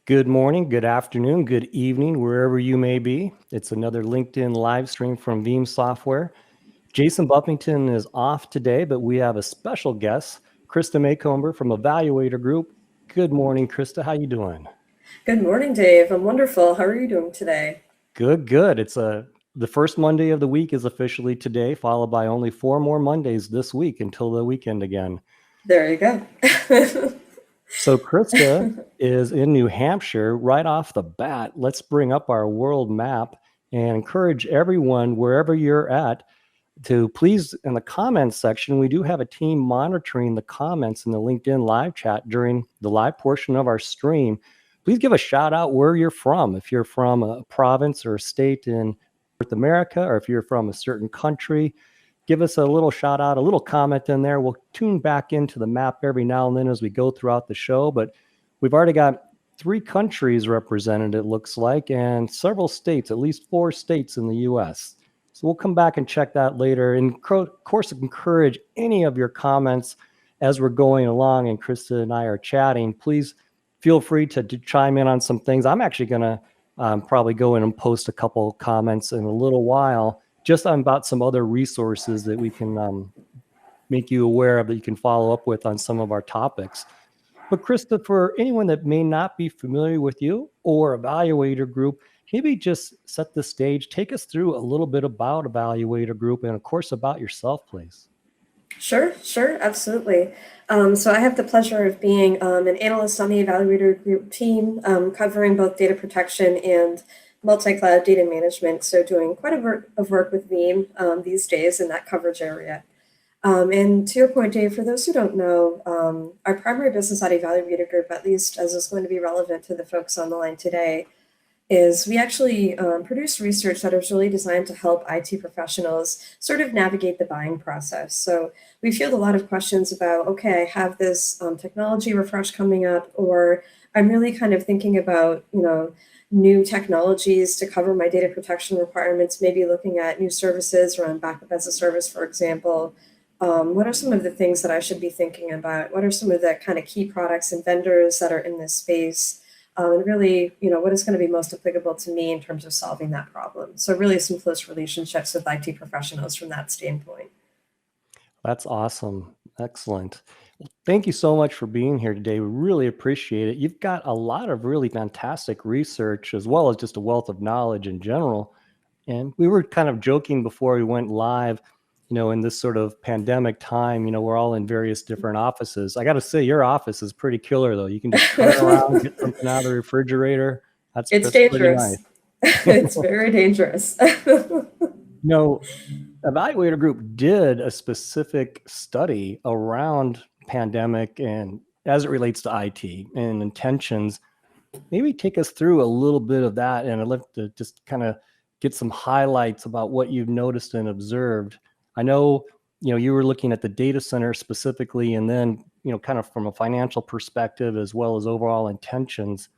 Good morning, good afternoon, good evening, wherever you may be. It's another LinkedIn live stream from Veeam Software. Jason Buffington is off today, but we have a special guest, Krista Maycomber from Evaluator Group. Good morning, Krista. How you doing? Good morning, Dave. I'm wonderful. How are you doing today? Good, good. The first Monday of the week is officially today, followed by only 4 more Mondays this week until the weekend again. There you go. So Krista is in New Hampshire right off the bat. Let's bring up our world map and encourage everyone, wherever you're at, to please, in the comments section, we do have a team monitoring the comments in the LinkedIn live chat during the live portion of our stream. Please give a shout out where you're from. If you're from a province or a state in North America, or if you're from a certain country, give us a little shout out, a little comment in there. We'll tune back into the map every now and then as we go throughout the show. But we've already got 3 countries represented, it looks like, and several states, at least 4 states in the US. So we'll come back and check that later. And of course, encourage any of your comments as we're going along and Krista and I are chatting. Please feel free to chime in on some things. I'm actually going to probably go in and post a couple comments in a little while just about some other resources that we can make you aware of that you can follow up with on some of our topics. But Krista, for anyone that may not be familiar with you or Evaluator Group, maybe just set the stage, take us through a little bit about Evaluator Group and of course about yourself, please. Sure, absolutely. So I have the pleasure of being an analyst on the Evaluator Group team, covering both data protection and multi-cloud data management. So doing quite a bit of work with Veeam these days in that coverage area. And to your point, Dave, for those who don't know, our primary business at Evaluator Group, at least as is going to be relevant to the folks on the line today, is we actually produce research that is really designed to help IT professionals sort of navigate the buying process. So we field a lot of questions about, okay, I have this technology refresh coming up, or I'm really kind of thinking about, new technologies to cover my data protection requirements, maybe looking at new services around backup as a service, for example. What are some of the things that I should be thinking about? What are some of the kind of key products and vendors that are in this space? And really, what is going to be most applicable to me in terms of solving that problem? So really some close relationships with IT professionals from that standpoint. That's awesome. Excellent. Well, thank you so much for being here today. We really appreciate it. You've got a lot of really fantastic research as well as just a wealth of knowledge in general. And we were kind of joking before we went live, in this sort of pandemic time, we're all in various different offices. I got to say, your office is pretty killer, though. You can just turn around, get something out of the refrigerator. It's That's pretty nice. dangerous. It's very dangerous. You know, Evaluator Group did a specific study around pandemic and as it relates to IT and intentions. Maybe take us through a little bit of that, and I'd love to just kind of get some highlights about what you've noticed and observed. I know, you were looking at the data center specifically, and then, kind of from a financial perspective as well as overall intentions.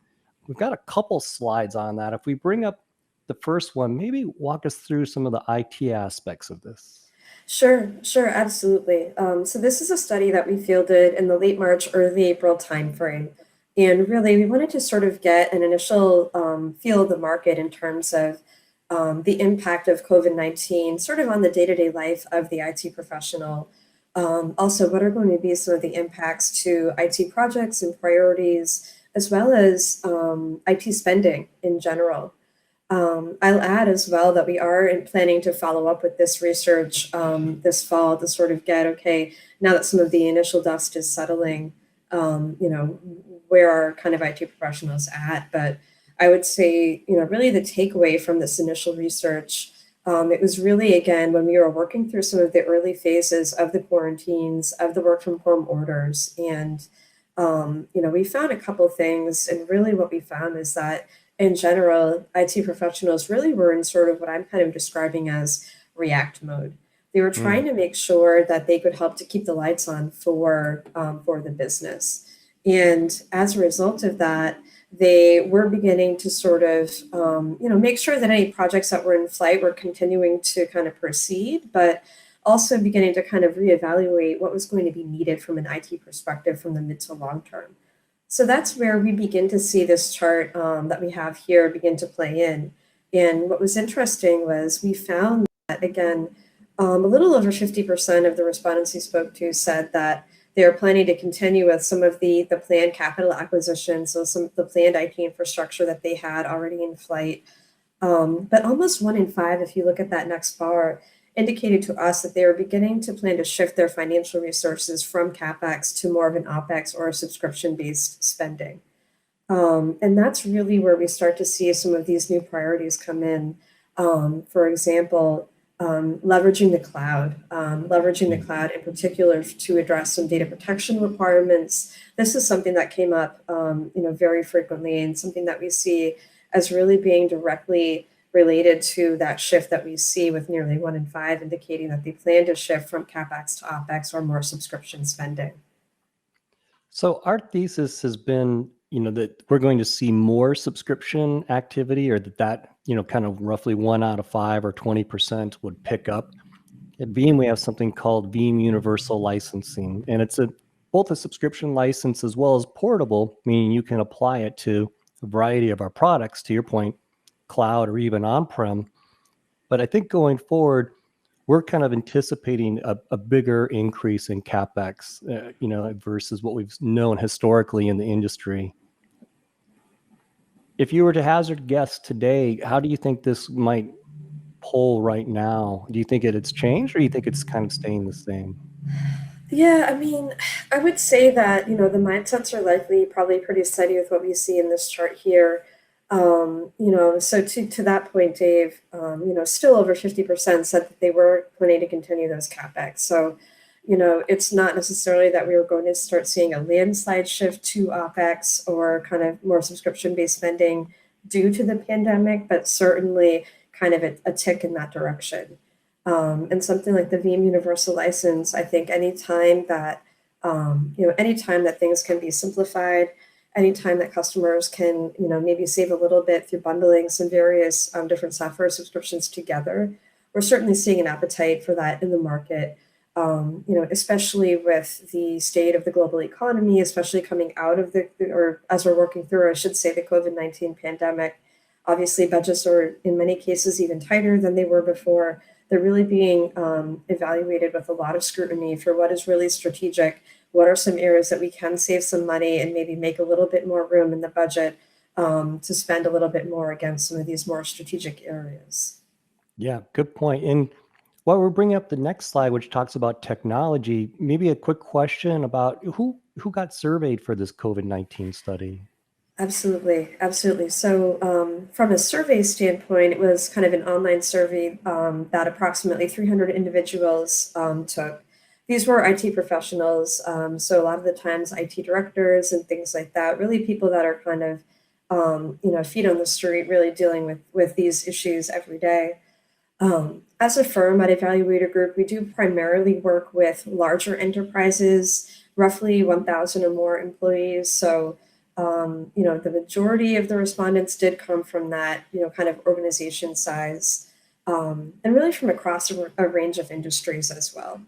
We've got a couple slides on that. If we bring up the first one, maybe walk us through some of the IT aspects of this. Sure, absolutely. So this is a study that we fielded in the late March, early April timeframe. And really, we wanted to sort of get an initial feel of the market in terms of the impact of COVID-19 sort of on the day-to-day life of the IT professional. Also, what are going to be some of the impacts to IT projects and priorities, as well as IT spending in general. I'll add as well that we are planning to follow up with this research this fall to sort of get, okay, now that some of the initial dust is settling, where are kind of IT professionals at? But I would say, really the takeaway from this initial research, it was really, again, when we were working through some of the early phases of the quarantines, of the work from home orders, and, we found a couple things, and really what we found is that in general, IT professionals really were in sort of what I'm kind of describing as react mode. They were trying to make sure that they could help to keep the lights on for the business. And as a result of that, they were beginning to sort of, make sure that any projects that were in flight were continuing to kind of proceed, but also beginning to kind of reevaluate what was going to be needed from an IT perspective from the mid to long term. So that's where we begin to see this chart that we have here begin to play in. And what was interesting was we found that, again, a little over 50% of the respondents we spoke to said that they are planning to continue with some of the planned capital acquisitions, so some of the planned IT infrastructure that they had already in flight. But almost 1 in 5, if you look at that next bar, indicated to us that they are beginning to plan to shift their financial resources from CapEx to more of an OpEx or a subscription-based spending. And that's really where we start to see some of these new priorities come in. For example, leveraging the cloud in particular to address some data protection requirements. This is something that came up, very frequently, and something that we see as really being directly related to that shift that we see with nearly 1 in 5, indicating that they plan to shift from CapEx to OpEx or more subscription spending. So our thesis has been, that we're going to see more subscription activity, or that kind of roughly 1 out of 5 or 20% would pick up. At Veeam, we have something called Veeam Universal Licensing, and it's both a subscription license as well as portable, meaning you can apply it to a variety of our products, to your point, cloud or even on-prem. But I think going forward, we're kind of anticipating a bigger increase in CapEx, versus what we've known historically in the industry. If you were to hazard a guess today, how do you think this might poll right now? Do you think it's changed, or do you think it's kind of staying the same? Yeah, I mean, I would say that, the mindsets are likely probably pretty steady with what we see in this chart here. So to that point, Dave, still over 50% said that they were planning to continue those CapEx. So, it's not necessarily that we were going to start seeing a landslide shift to OpEx or kind of more subscription-based spending due to the pandemic, but certainly kind of a tick in that direction. And something like the Veeam Universal License, I think anytime that things can be simplified, anytime that customers can, maybe save a little bit through bundling some various different software subscriptions together, we're certainly seeing an appetite for that in the market. Especially with the state of the global economy, especially coming out of or as we're working through, I should say, the COVID-19 pandemic. Obviously, budgets are in many cases even tighter than they were before. They're really being evaluated with a lot of scrutiny for what is really strategic. What are some areas that we can save some money and maybe make a little bit more room in the budget to spend a little bit more against some of these more strategic areas? Yeah, good point. And while we're bringing up the next slide, which talks about technology, maybe a quick question about who got surveyed for this COVID-19 study? Absolutely, absolutely. So from a survey standpoint, it was kind of an online survey that approximately 300 individuals took. These were IT professionals, so a lot of the times IT directors and things like that, really people that are kind of, feet on the street, really dealing with these issues every day. As a firm at Evaluator Group, we do primarily work with larger enterprises, roughly 1,000 or more employees. So, the majority of the respondents did come from that, kind of organization size, and really from across a range of industries as well.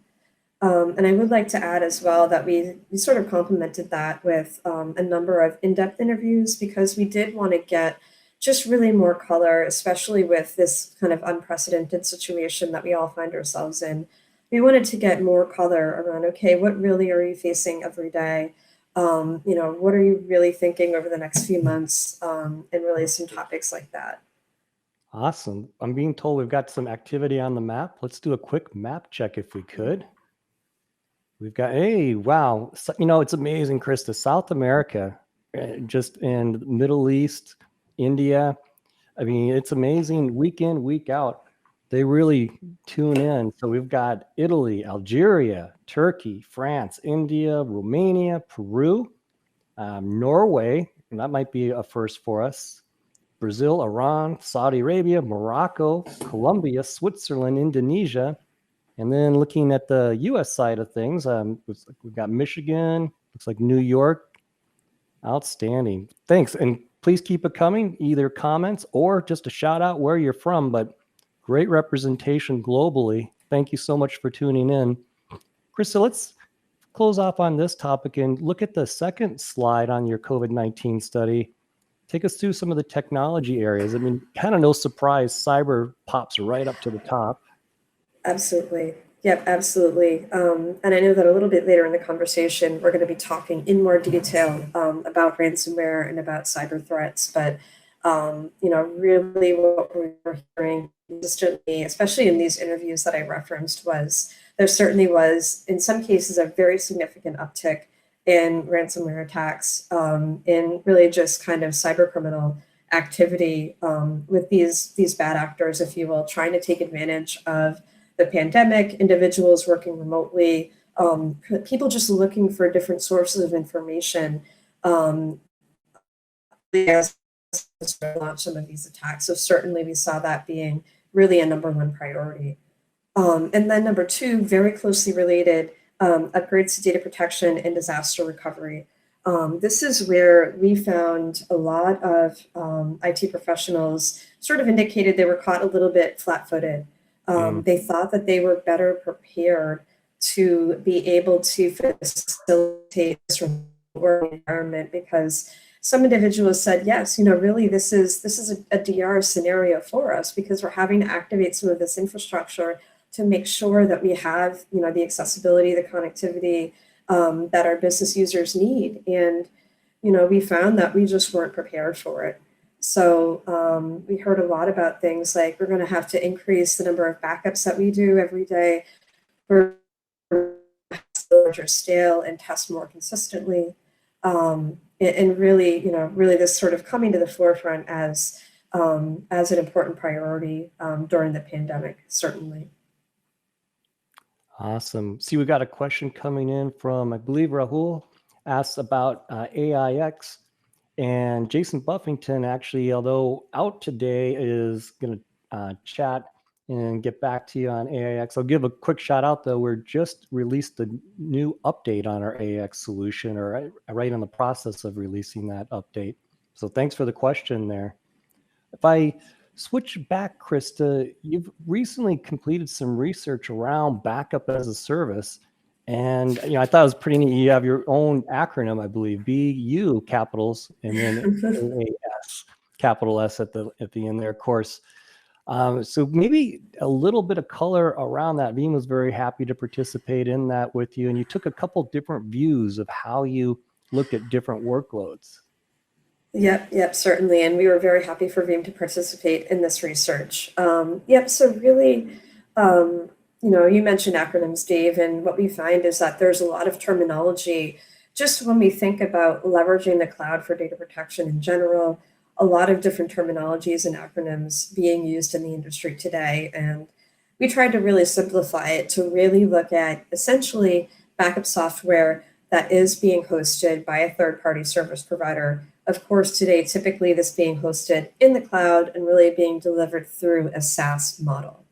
And I would like to add as well that we sort of complemented that with a number of in-depth interviews, because we did want to get just really more color, especially with this kind of unprecedented situation that we all find ourselves in. We wanted to get more color around, okay, what really are you facing every day? What are you really thinking over the next few months? And really some topics like that. Awesome. I'm being told we've got some activity on the map. Let's do a quick map check if we could. We've got, hey, wow. So, it's amazing, Krista. South America, just in the Middle East, India. I mean, it's amazing week in, week out. They really tune in. So we've got Italy, Algeria, Turkey, France, India, Romania, Peru, Norway, and that might be a first for us. Brazil, Iran, Saudi Arabia, Morocco, Colombia, Switzerland, Indonesia. And then looking at the US side of things, we've got Michigan, looks like New York. Outstanding. Thanks. And please keep it coming, either comments or just a shout out where you're from, but great representation globally. Thank you so much for tuning in. Krista, let's close off on this topic and look at the second slide on your COVID-19 study. Take us through some of the technology areas. I mean, kind of no surprise, cyber pops right up to the top. Absolutely. Yep, absolutely. And I know that a little bit later in the conversation, we're going to be talking in more detail about ransomware and about cyber threats. But, really what we were hearing consistently, especially in these interviews that I referenced, was there certainly was, in some cases, a very significant uptick in ransomware attacks, in really just kind of cyber criminal activity with these bad actors, if you will, trying to take advantage of the pandemic, individuals working remotely, people just looking for different sources of information as launch some of these attacks. So certainly we saw that being really a number one priority. And then number two, very closely related, upgrades to data protection and disaster recovery. This is where we found a lot of IT professionals sort of indicated they were caught a little bit flat-footed. They thought that they were better prepared to be able to facilitate this remote environment because some individuals said, yes, really this is a DR scenario for us because we're having to activate some of this infrastructure to make sure that we have, the accessibility, the connectivity that our business users need. And, we found that we just weren't prepared for it. So we heard a lot about things like we're going to have to increase the number of backups that we do every day. We're larger scale and test more consistently. And really, really this sort of coming to the forefront as an important priority during the pandemic, certainly. Awesome. See, we got a question coming in from, I believe, Rahul asks about AIX. And Jason Buffington, actually, although out today, is going to chat and get back to you on AIX. I'll give a quick shout out, though. We're just released the new update on our AIX solution, or right in the process of releasing that update. So thanks for the question there. If I switch back, Krista, you've recently completed some research around backup as a service. And I thought it was pretty neat. You have your own acronym, I believe, BU capitals, and then AAS, capital S at the end there, of course. So maybe a little bit of color around that. Veeam was very happy to participate in that with you, and you took a couple different views of how you looked at different workloads. Yep, certainly. And we were very happy for Veeam to participate in this research. So really, you mentioned acronyms, Dave, and what we find is that there's a lot of terminology just when we think about leveraging the cloud for data protection in general, a lot of different terminologies and acronyms being used in the industry today. And we tried to really simplify it to really look at essentially backup software that is being hosted by a third-party service provider. Of course, today, typically this being hosted in the cloud and really being delivered through a SaaS model.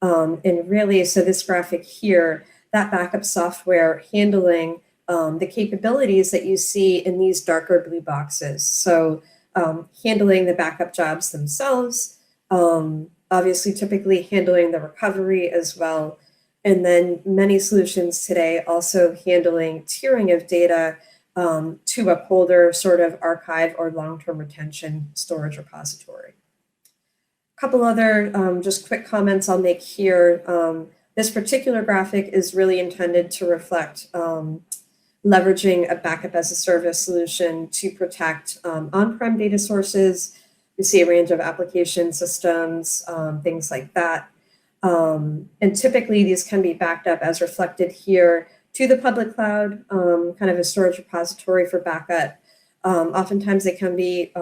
And really, so this graphic here, that backup software handling the capabilities that you see in these darker blue boxes. So handling the backup jobs themselves, obviously typically handling the recovery as well. And then many solutions today also handling tiering of data to a folder sort of archive or long-term retention storage repository. A couple other just quick comments I'll make here. This particular graphic is really intended to reflect leveraging a backup as a service solution to protect on-prem data sources. We see a range of application systems, things like that. And typically these can be backed up as reflected here to the public cloud, kind of a storage repository for backup. Oftentimes they can be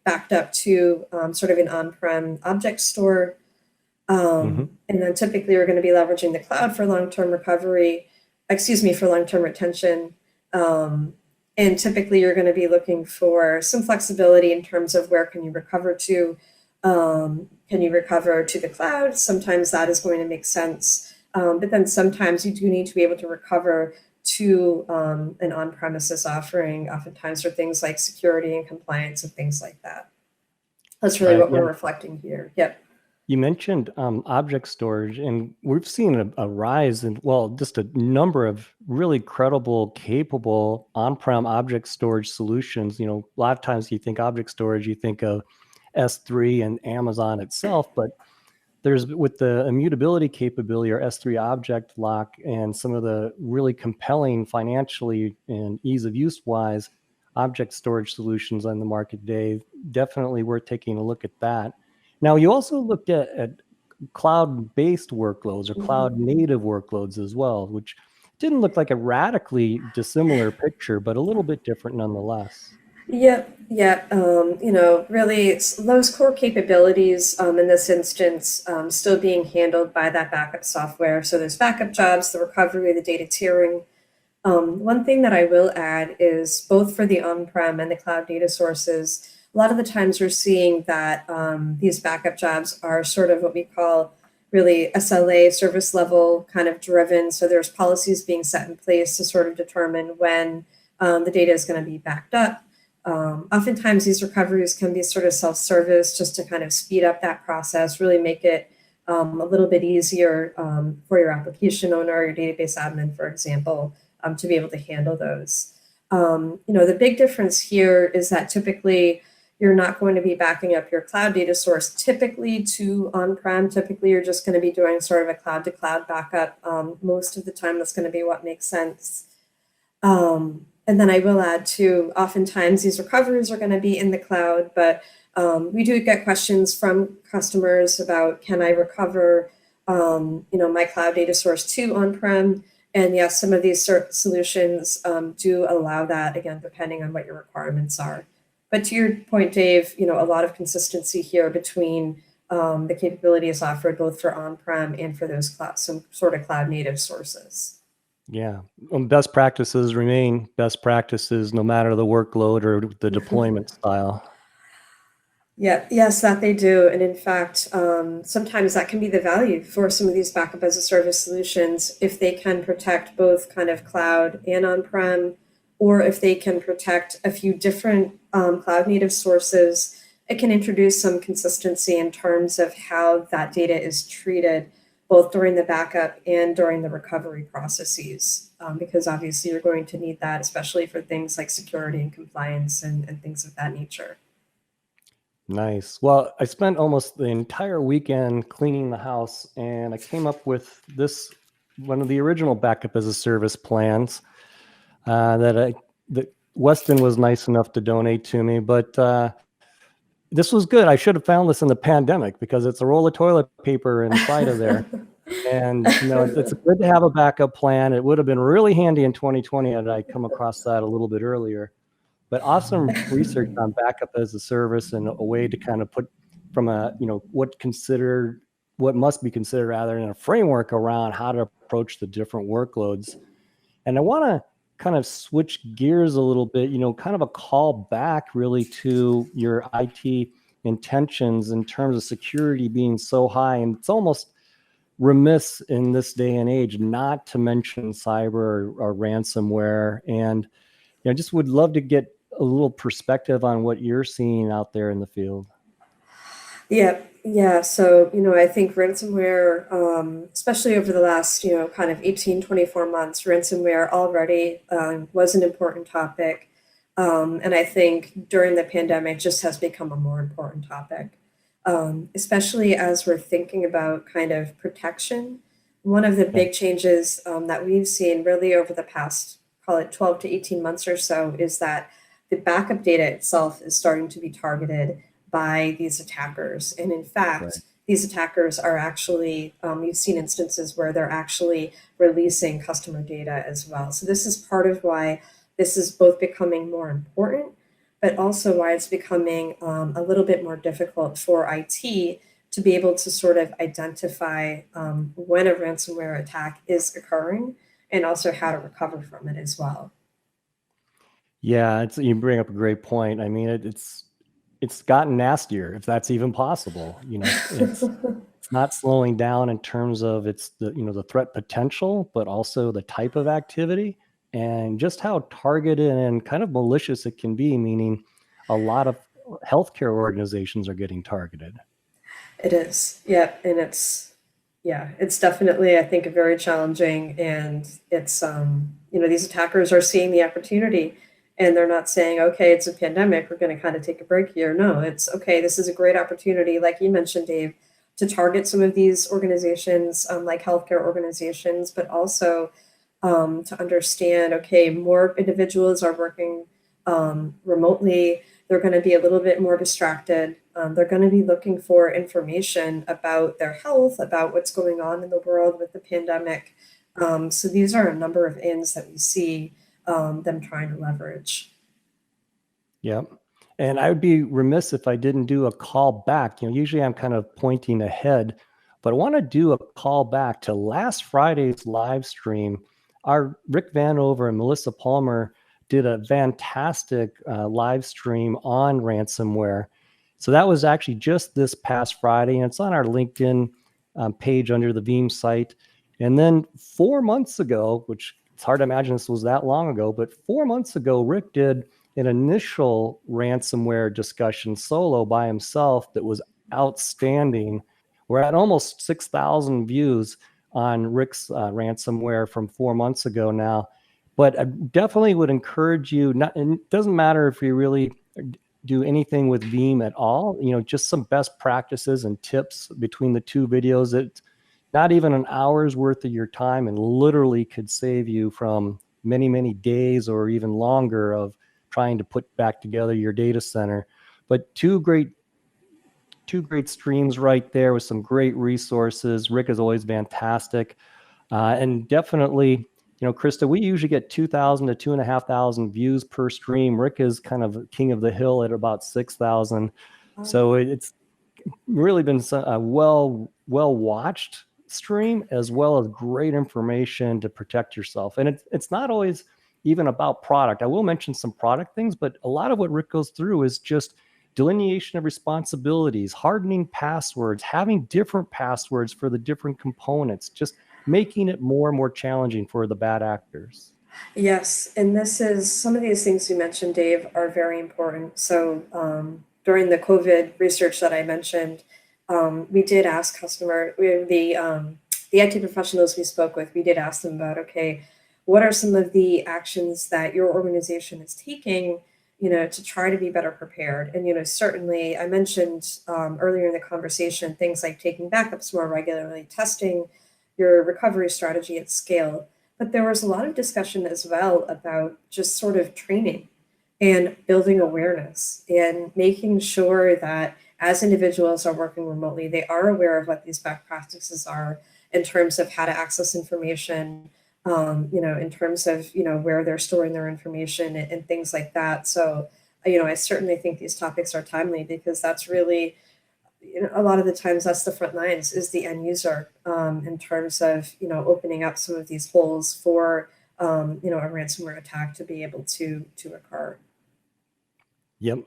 backed up to sort of an on-prem object store. And then typically we're going to be leveraging the cloud for long-term recovery, for long-term retention. And typically you're going to be looking for some flexibility in terms of where can you recover to. Can you recover to the cloud? Sometimes that is going to make sense. But then sometimes you do need to be able to recover to an on-premises offering, oftentimes for things like security and compliance and things like that. That's really what we're reflecting here. Yep. You mentioned object storage, and we've seen a rise in, well, just a number of really credible, capable on-prem object storage solutions. A lot of times you think object storage, you think of S3 and Amazon itself, but there's with the immutability capability or S3 object lock and some of the really compelling financially and ease of use wise object storage solutions on the market today, definitely worth taking a look at that. Now, you also looked at cloud-based workloads or Mhm. cloud-native workloads as well, which didn't look like a radically dissimilar picture, but a little bit different nonetheless. Yep, yep. Really, those core capabilities in this instance still being handled by that backup software. So there's backup jobs, the recovery, the data tiering. One thing that I will add is both for the on-prem and the cloud data sources, a lot of the times we're seeing that these backup jobs are sort of what we call really SLA service level kind of driven. So there's policies being set in place to sort of determine when the data is going to be backed up. Oftentimes these recoveries can be sort of self-service just to kind of speed up that process, really make it a little bit easier for your application owner, your database admin, for example, to be able to handle those. The big difference here is that typically you're not going to be backing up your cloud data source typically to on-prem. Typically, you're just going to be doing sort of a cloud-to-cloud backup. Most of the time, that's going to be what makes sense. And then I will add too, oftentimes these recoveries are going to be in the cloud, but we do get questions from customers about, can I recover, my cloud data source to on-prem? And yes, some of these solutions do allow that, again, depending on what your requirements are. But to your point, Dave, a lot of consistency here between the capabilities offered both for on-prem and for those some sort of cloud native sources. Yeah. Best practices remain best practices no matter the workload or the deployment style. Yeah, yes, that they do. And in fact, sometimes that can be the value for some of these backup as a service solutions if they can protect both kind of cloud and on-prem, or if they can protect a few different cloud native sources. It can introduce some consistency in terms of how that data is treated, both during the backup and during the recovery processes, because obviously you're going to need that, especially for things like security and compliance and things of that nature. Nice. Well, I spent almost the entire weekend cleaning the house, and I came up with this one of the original backup as a service plans that Weston was nice enough to donate to me. But this was good. I should have found this in the pandemic because it's a roll of toilet paper inside of there. And it's good to have a backup plan. It would have been really handy in 2020 had I come across that a little bit earlier. But awesome research on backup as a service and a way to kind of put from what must be considered rather in a framework around how to approach the different workloads. And I want to kind of switch gears a little bit, kind of a call back really to your IT intentions in terms of security being so high. And it's almost remiss in this day and age not to mention cyber or ransomware. And just would love to get a little perspective on what you're seeing out there in the field. Yeah, yeah. So, I think ransomware, especially over the last, kind of 18, 24 months, ransomware already was an important topic. And I think during the pandemic just has become a more important topic, especially as we're thinking about kind of protection. One of the Yeah. big changes that we've seen really over the past, call it 12 to 18 months or so, is that the backup data itself is starting to be targeted by these attackers. And in Right. fact, these attackers are actually, you've seen instances where they're actually releasing customer data as well. So this is part of why this is both becoming more important, but also why it's becoming a little bit more difficult for IT to be able to sort of identify when a ransomware attack is occurring and also how to recover from it as well. Yeah, you bring up a great point. I mean, it's gotten nastier, if that's even possible. It's not slowing down in terms of it's the threat potential, but also the type of activity and just how targeted and kind of malicious it can be, meaning a lot of healthcare organizations are getting targeted. It is. Yeah. And it's definitely, I think, very challenging. And these attackers are seeing the opportunity and they're not saying, okay, it's a pandemic, we're going to kind of take a break here. No, it's okay. This is a great opportunity, like you mentioned, Dave, to target some of these organizations, like healthcare organizations, but also to understand, okay, more individuals are working remotely. They're going to be a little bit more distracted. They're going to be looking for information about their health, about what's going on in the world with the pandemic. So these are a number of ends that we see them trying to leverage. Yep. And I would be remiss if I didn't do a call back. Usually I'm kind of pointing ahead, but I want to do a call back to last Friday's live stream. Our Rick Vanover and Melissa Palmer did a fantastic live stream on ransomware. So that was actually just this past Friday, and it's on our LinkedIn page under the Veeam site. And then 4 months ago, which it's hard to imagine this was that long ago, but 4 months ago, Rick did an initial ransomware discussion solo by himself that was outstanding. We're at almost 6,000 views on Rick's ransomware from 4 months ago now. But I definitely would encourage you, and it doesn't matter if you really do anything with Veeam at all, just some best practices and tips between the two videos. It's not even an hour's worth of your time and literally could save you from many, many days or even longer of trying to put back together your data center. But two great streams right there with some great resources. Rick is always fantastic. And definitely, Krista, we usually get 2,000 to 2,500 views per stream. Rick is kind of king of the hill at about 6,000. So it's really been a well watched stream, as well as great information to protect yourself. And it's not always even about product. I will mention some product things, but a lot of what Rick goes through is just delineation of responsibilities, hardening passwords, having different passwords for the different components, just making it more and more challenging for the bad actors. Yes, and some of these things you mentioned, Dave, are very important. So during the COVID research that I mentioned, we did ask the IT professionals we spoke with, we did ask them about, okay, what are some of the actions that your organization is taking, to try to be better prepared? And, certainly I mentioned earlier in the conversation, things like taking backups more regularly, testing your recovery strategy at scale. But there was a lot of discussion as well about just sort of training and building awareness and making sure that as individuals are working remotely, they are aware of what these best practices are in terms of how to access information, in terms of, where they're storing their information and things like that. So, I certainly think these topics are timely because that's really, a lot of the times that's the front lines is the end user in terms of, opening up some of these holes for, a ransomware attack to be able to occur. Yep.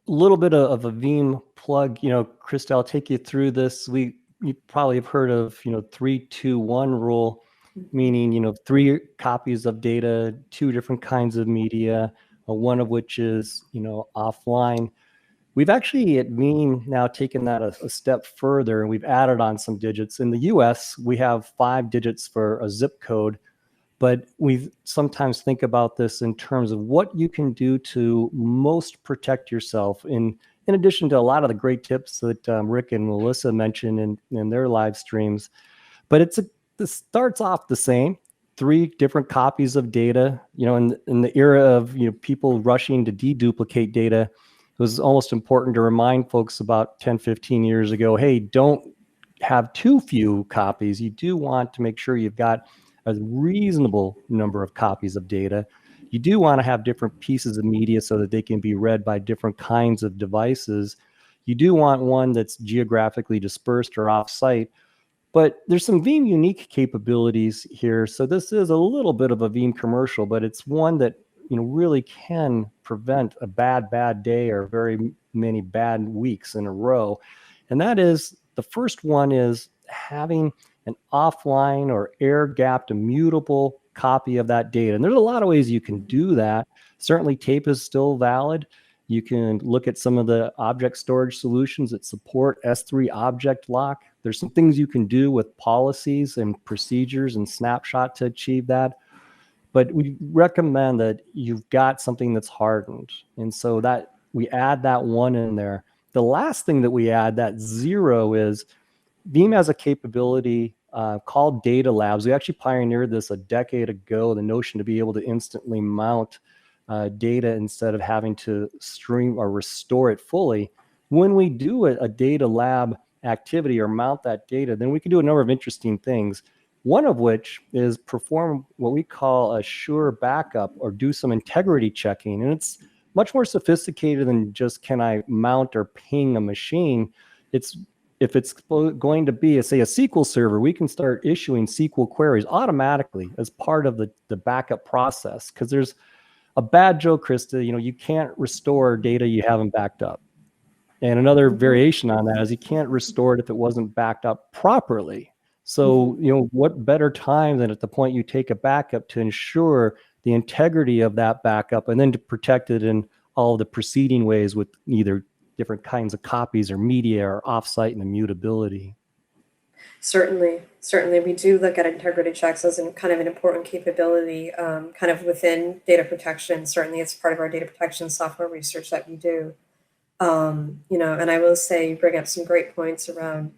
A little bit of a Veeam plug, Krista, I'll take you through this. You probably have heard of, 3-2-1 rule, meaning, 3 copies of data, 2 different kinds of media, one of which is, offline. We've actually at Veeam now taken that a step further, and we've added on some digits. In the US, we have 5 digits for a zip code, but we sometimes think about this in terms of what you can do to most protect yourself in addition to a lot of the great tips that Rick and Melissa mentioned in their live streams. But this starts off the same. 3 different copies of data. In the era of people rushing to deduplicate data, it was almost important to remind folks about 10, 15 years ago, hey, don't have too few copies. You do want to make sure you've got a reasonable number of copies of data. You do want to have different pieces of media so that they can be read by different kinds of devices. You do want one that's geographically dispersed or off-site. But there's some Veeam unique capabilities here. So this is a little bit of a Veeam commercial, but it's one that really can prevent a bad day or very many bad weeks in a row. And that is, the first one is having an offline or air-gapped immutable copy of that data. And there's a lot of ways you can do that. Certainly tape is still valid. You can look at some of the object storage solutions that support S3 object lock. There's some things you can do with policies and procedures and Snapshot to achieve that. But we recommend that you've got something that's hardened. And so that we add that one in there. The last thing that we add, that 0, is Veeam has a capability called Data Labs. We actually pioneered this a decade ago, the notion to be able to instantly mount data instead of having to stream or restore it fully. When we do a data lab activity or mount that data, then we can do a number of interesting things. One of which is perform what we call a sure backup or do some integrity checking. And it's much more sophisticated than just can I mount or ping a machine. It's if it's going to be, say, a SQL server, we can start issuing SQL queries automatically as part of the backup process. Because there's a bad joke, Krista, you can't restore data you haven't backed up. And another variation on that is you can't restore it if it wasn't backed up properly. So, what better time than at the point you take a backup to ensure the integrity of that backup and then to protect it in all the preceding ways with either different kinds of copies or media or offsite and immutability. Certainly, we do look at integrity checks as kind of an important capability, kind of within data protection. Certainly, it's part of our data protection software research that we do. And I will say, you bring up some great points around.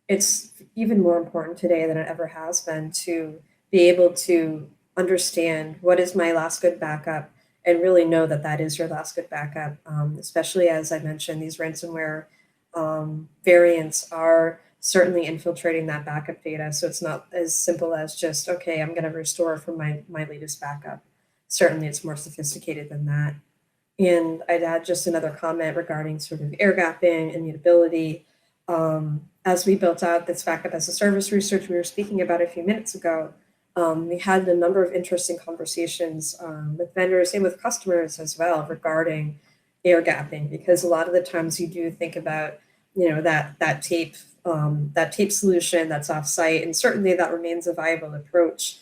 It's even more important today than it ever has been to be able to understand what is my last good backup and really know that that is your last good backup, especially as I mentioned, these ransomware variants are certainly infiltrating that backup data. So it's not as simple as just, okay, I'm going to restore from my latest backup. Certainly it's more sophisticated than that. And I'd add just another comment regarding sort of air gapping, immutability. As we built out this backup as a service research we were speaking about a few minutes ago, we had a number of interesting conversations with vendors and with customers as well regarding air gapping, because a lot of the times you do think about, that tape solution that's offsite, and certainly that remains a viable approach.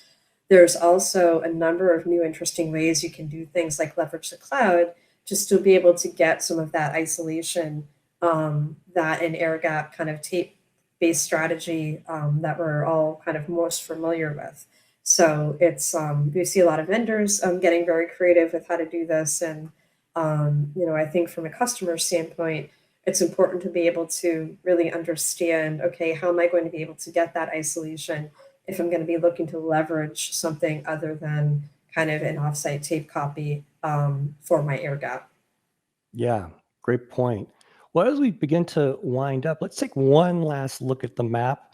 There's also a number of new interesting ways you can do things like leverage the cloud just to be able to get some of that isolation that an air gap kind of tape-based strategy that we're all kind of most familiar with. So it's we see a lot of vendors getting very creative with how to do this, and I think from a customer standpoint, it's important to be able to really understand, okay, how am I going to be able to get that isolation if I'm going to be looking to leverage something other than kind of an offsite tape copy for my air gap. Yeah, great point. Well, as we begin to wind up, let's take one last look at the map.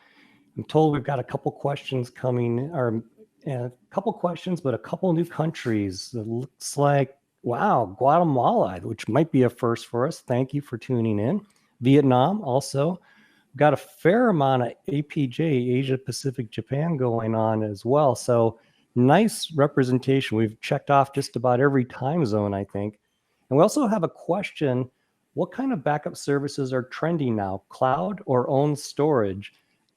I'm told we've got a couple questions coming, or a couple questions, but a couple new countries. It looks like, wow, Guatemala, which might be a first for us. Thank you for tuning in. Vietnam also. We've got a fair amount of APJ, Asia Pacific Japan, going on as well. So nice representation. We've checked off just about every time zone, I think. And we also have a question: what kind of backup services are trending now, cloud or owned storage?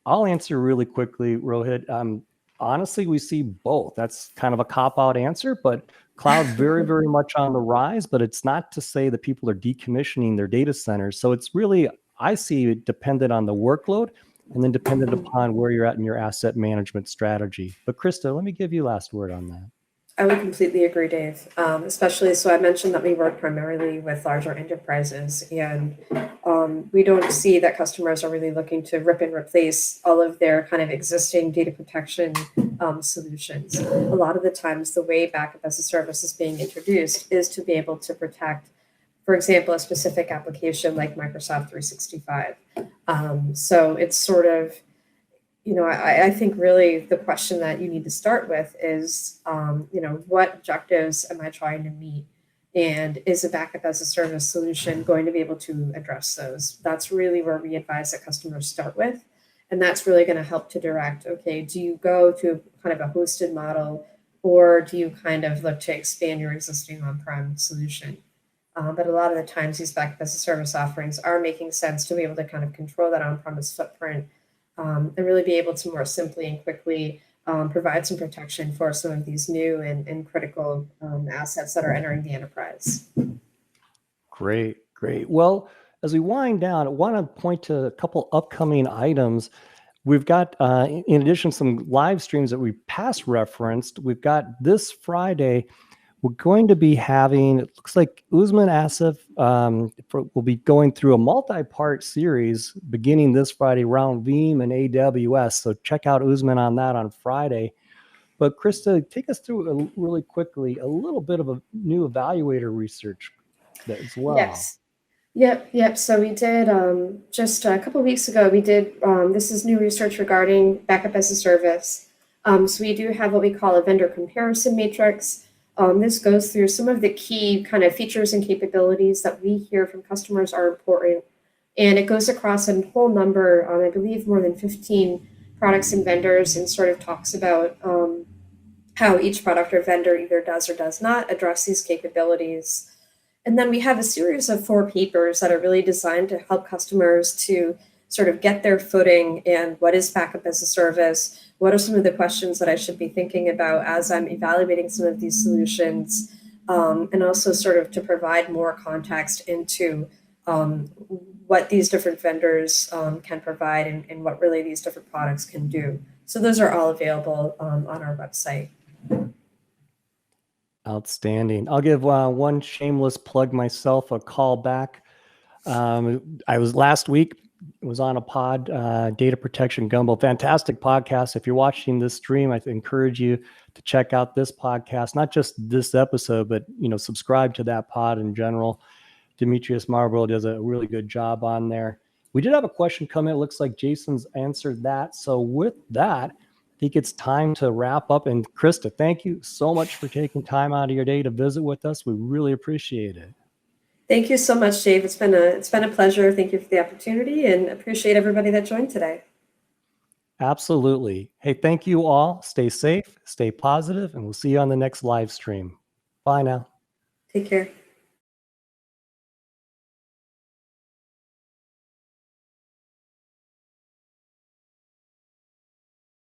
I'll answer really quickly, Rohit. Honestly, we see both. That's kind of a cop-out answer, but cloud very, very much on the rise, but it's not to say that people are decommissioning their data centers. So it's really, I see it dependent on the workload and then dependent upon where you're at in your asset management strategy. But Krista, let me give you last word on that. I would completely agree, Dave. Especially, so I mentioned that we work primarily with larger enterprises, and we don't see that customers are really looking to rip and replace all of their kind of existing data protection solutions. A lot of the times, the way backup as a service is being introduced is to be able to protect, for example, a specific application like Microsoft 365. So it's sort of, I think really the question that you need to start with is, what objectives am I trying to meet? And is a backup as a service solution going to be able to address those? That's really where we advise that customers start with. And that's really going to help to direct, okay, do you go to kind of a hosted model, or do you kind of look to expand your existing on-prem solution? But a lot of the times these backup as a service offerings are making sense to be able to kind of control that on-premise footprint and really be able to more simply and quickly provide some protection for some of these new and critical assets that are entering the enterprise. Great, great. Well, as we wind down, I want to point to a couple upcoming items. We've got, in addition, some live streams that we past referenced. We've got this Friday, we're going to be having, it looks like Usman Asif will be going through a multi-part series beginning this Friday around Veeam and AWS. So check out Usman on that on Friday. But Krista, take us through really quickly a little bit of a new evaluator research as well. Yes. Yep. So we did just a couple of weeks ago. We did this is new research regarding backup as a service. So we do have what we call a vendor comparison matrix. This goes through some of the key kind of features and capabilities that we hear from customers are important, and it goes across a whole number, I believe more than 15 products and vendors, and sort of talks about how each product or vendor either does or does not address these capabilities. And then we have a series of 4 papers that are really designed to help customers to sort of get their footing and what is backup as a service, what are some of the questions that I should be thinking about as I'm evaluating some of these solutions, and also sort of to provide more context into what these different vendors can provide and what really these different products can do. So those are all available on our website. Outstanding. I'll give one shameless plug myself, a call back. I was last week, was on a pod, Data Protection Gumbo, fantastic podcast. If you're watching this stream, I encourage you to check out this podcast, not just this episode, but subscribe to that pod in general. Demetrius Marlborough does a really good job on there. We did have a question come in. It looks like Jason's answered that. So with that, I think it's time to wrap up. And Krista, thank you so much for taking time out of your day to visit with us. We really appreciate it. Thank you so much, Dave. It's been a pleasure. Thank you for the opportunity, and appreciate everybody that joined today. Absolutely. Hey, thank you all. Stay safe, stay positive, and we'll see you on the next live stream. Bye now. Take care.